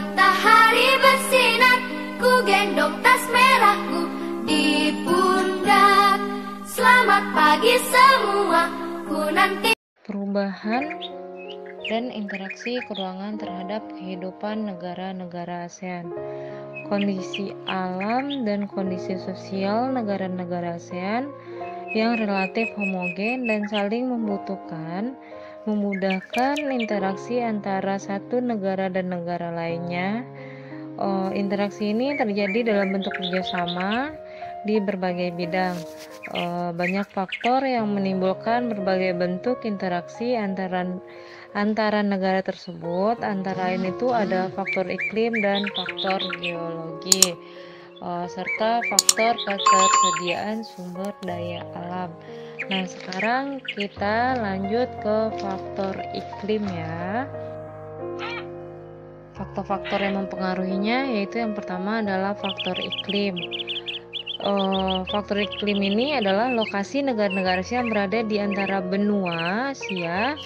Matahari bersinar, ku gendong tas merahku di pundak. Selamat pagi semua, ku nanti. Perubahan dan interaksi keuangan terhadap kehidupan negara-negara ASEAN. Kondisi alam dan kondisi sosial negara-negara ASEAN yang relatif homogen dan saling membutuhkan, memudahkan interaksi antara satu negara dan negara lainnya. Interaksi ini terjadi dalam bentuk kerjasama di berbagai bidang. Banyak faktor yang menimbulkan berbagai bentuk interaksi antara negara tersebut. Antara lain itu ada faktor iklim dan faktor geologi, serta faktor ketersediaan sumber daya alam. Nah, sekarang kita lanjut ke faktor iklim ya. Faktor-faktor yang mempengaruhinya yaitu yang pertama adalah faktor iklim. Faktor iklim ini adalah lokasi negara-negara Asia yang berada di antara benua Asia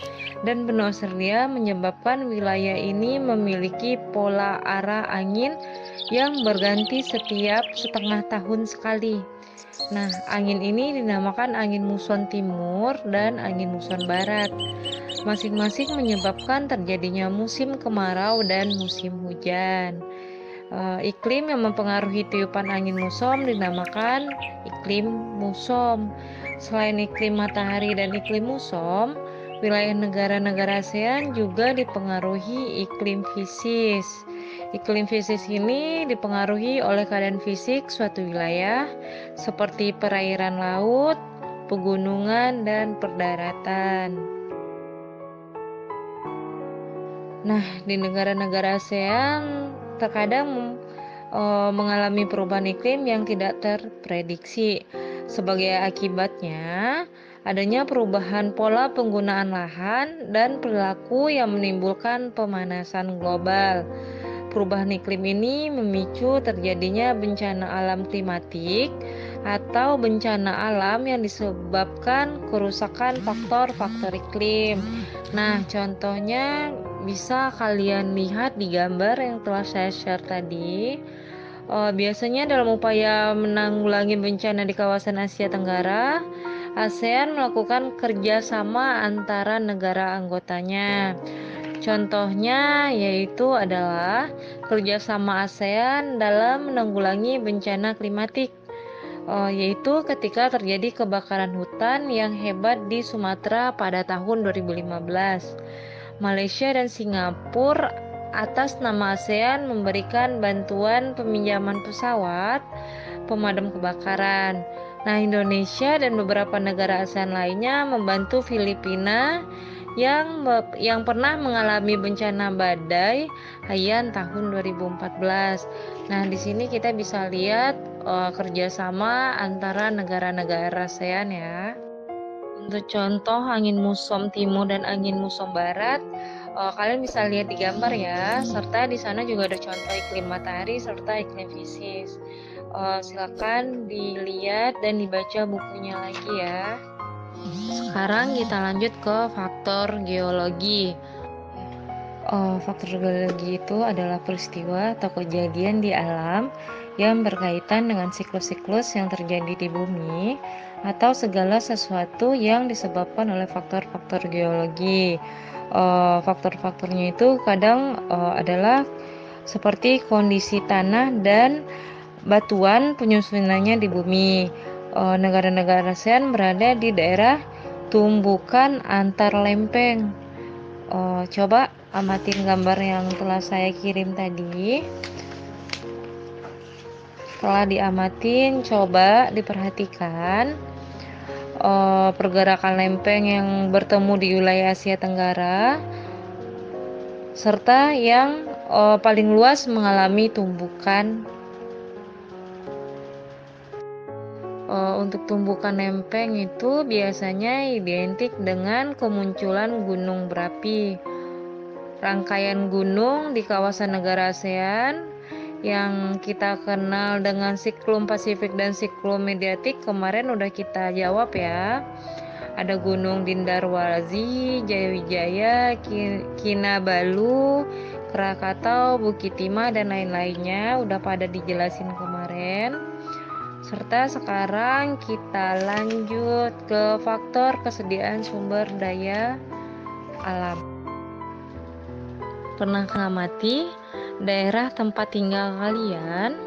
dan benua Australia, menyebabkan wilayah ini memiliki pola arah angin yang berganti setiap setengah tahun sekali. Nah, angin ini dinamakan angin muson timur dan angin muson barat. Masing-masing menyebabkan terjadinya musim kemarau dan musim hujan. Iklim yang mempengaruhi tiupan angin muson dinamakan iklim muson. Selain iklim matahari dan iklim muson, wilayah negara-negara ASEAN juga dipengaruhi iklim fisis. Iklim fisis ini dipengaruhi oleh keadaan fisik suatu wilayah seperti perairan laut, pegunungan, dan perdaratan. Nah, di negara-negara ASEAN terkadang mengalami perubahan iklim yang tidak terprediksi. Sebagai akibatnya, adanya perubahan pola penggunaan lahan dan perilaku yang menimbulkan pemanasan global. Perubahan iklim ini memicu terjadinya bencana alam klimatik atau bencana alam yang disebabkan kerusakan faktor-faktor iklim. Nah, contohnya bisa kalian lihat di gambar yang telah saya share tadi. Biasanya dalam upaya menanggulangi bencana di kawasan Asia Tenggara, ASEAN melakukan kerjasama antara negara anggotanya. Contohnya yaitu adalah kerjasama ASEAN dalam menanggulangi bencana klimatik, yaitu ketika terjadi kebakaran hutan yang hebat di Sumatera pada tahun 2015. Malaysia dan Singapura atas nama ASEAN memberikan bantuan peminjaman pesawat pemadam kebakaran. Nah, Indonesia dan beberapa negara ASEAN lainnya membantu Filipina yang pernah mengalami bencana badai Haiyan tahun 2014. Nah, di sini kita bisa lihat kerjasama antara negara-negara ASEAN ya. Untuk contoh angin muson timur dan angin muson barat, kalian bisa lihat di gambar ya. Serta di sana juga ada contoh iklim matahari serta iklim fisis. Silakan dilihat dan dibaca bukunya lagi ya. Sekarang kita lanjut ke faktor geologi. Faktor geologi itu adalah peristiwa atau kejadian di alam yang berkaitan dengan siklus-siklus yang terjadi di bumi atau segala sesuatu yang disebabkan oleh faktor-faktor geologi. Faktor-faktornya itu kadang adalah seperti kondisi tanah dan batuan penyusunannya di bumi. Negara-negara ASEAN berada di daerah tumbukan antar lempeng. Coba amatin gambar yang telah saya kirim tadi. Setelah diamatin, coba diperhatikan pergerakan lempeng yang bertemu di wilayah Asia Tenggara serta yang paling luas mengalami tumbukan. Untuk tumbukan lempeng itu biasanya identik dengan kemunculan gunung berapi. Rangkaian gunung di kawasan negara ASEAN yang kita kenal dengan siklon Pasifik dan siklon Mediatik kemarin udah kita jawab ya. Ada Gunung Dindarwazi, Jayawijaya, Kinabalu, Krakatau, Bukit Timah, dan lain-lainnya udah pada dijelasin kemarin. Serta sekarang kita lanjut ke faktor kesediaan sumber daya alam. Pernah mengamati daerah tempat tinggal kalian?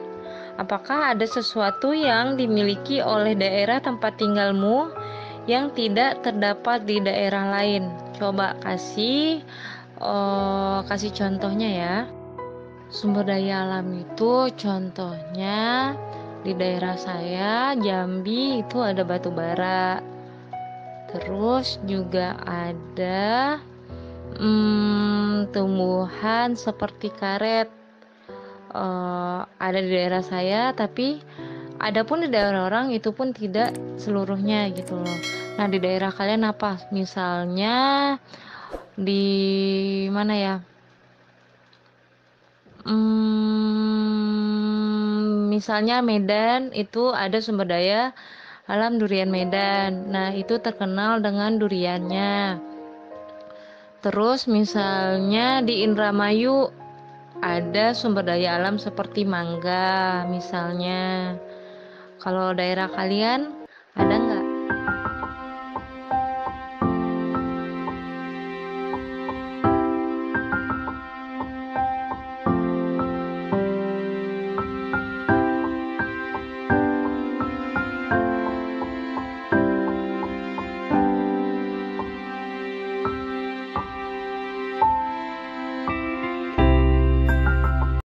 Apakah ada sesuatu yang dimiliki oleh daerah tempat tinggalmu yang tidak terdapat di daerah lain? Coba kasih contohnya ya. Sumber daya alam itu contohnya di daerah saya, Jambi, itu ada batu bara. Terus juga ada tumbuhan seperti karet. Ada di daerah saya, tapi ada pun di daerah orang itu pun tidak seluruhnya gitu loh. Nah, di daerah kalian apa? Misalnya di mana ya? Misalnya Medan itu ada sumber daya alam durian Medan. Nah, itu terkenal dengan duriannya. Terus misalnya di Indramayu ada sumber daya alam seperti mangga misalnya. Kalau daerah kalian ada